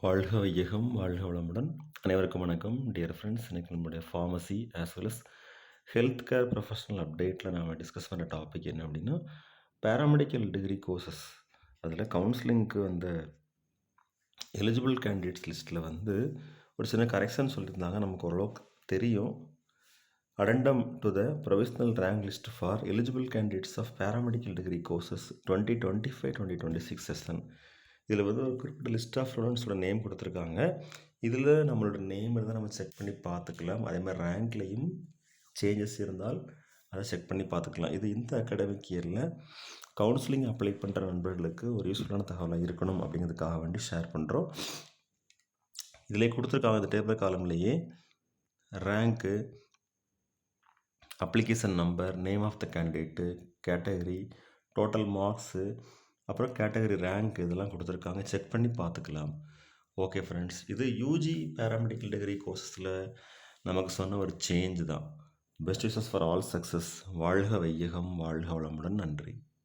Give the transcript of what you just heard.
வாழ்க வையகம், வாழ்க வளமுடன். அனைவருக்கும் வணக்கம். டியர் ஃப்ரெண்ட்ஸ், இன்னைக்கு நம்மளுடைய pharmacy as well as health care professional அப்டேட்டில் நாம் டிஸ்கஸ் பண்ண டாபிக் என்ன அப்படின்னா, பேராமெடிக்கல் டிகிரி கோர்சஸ் அதில் கவுன்சிலிங்க்கு வந்த எலிஜிபிள் கேண்டிடேட்ஸ் லிஸ்ட்டில் ஒரு சின்ன கரெக்ஷன் சொல்லியிருந்தாங்க. நமக்கு ஓரளவுக்கு தெரியும். Addendum to the provisional rank list for eligible candidates of paramedical degree courses 2025-2026 session. இதில் ஒரு குறிப்பிட்ட லிஸ்ட் ஆஃப் ஸ்டூடெண்ட்ஸோட நேம் கொடுத்துருக்காங்க. இதில் நம்மளோட நேம் இருந்தால் நம்ம செக் பண்ணி பார்த்துக்கலாம். அதே மாதிரி ரேங்க்லேயும் சேஞ்சஸ் இருந்தால் அதை செக் பண்ணி பார்த்துக்கலாம். இது இந்த அகாடமிக் இயரில் கவுன்சிலிங் அப்ளை பண்ணுற நண்பர்களுக்கு ஒரு யூஸ்ஃபுல்லான தகவலாக இருக்கணும் அப்படிங்கிறதுக்காக வேண்டி ஷேர் பண்ணுறோம். இதிலே கொடுத்துருக்காங்க இந்த டேபிள் காலம்லேயே rank, application number, name of the candidate, category, total marks, அப்புறம் கேட்டகரி ரேங்க் இதெல்லாம் கொடுத்துருக்காங்க. செக் பண்ணி பார்த்துக்கலாம். ஓகே ஃப்ரெண்ட்ஸ், இது யூஜி பேராமெடிக்கல் டிகிரி கோர்ஸஸில் நமக்கு சொன்ன ஒரு சேஞ்ச் தான். Best wishes for all success. வாழ்க வையகம், வாழ்க வளமுடன். நன்றி.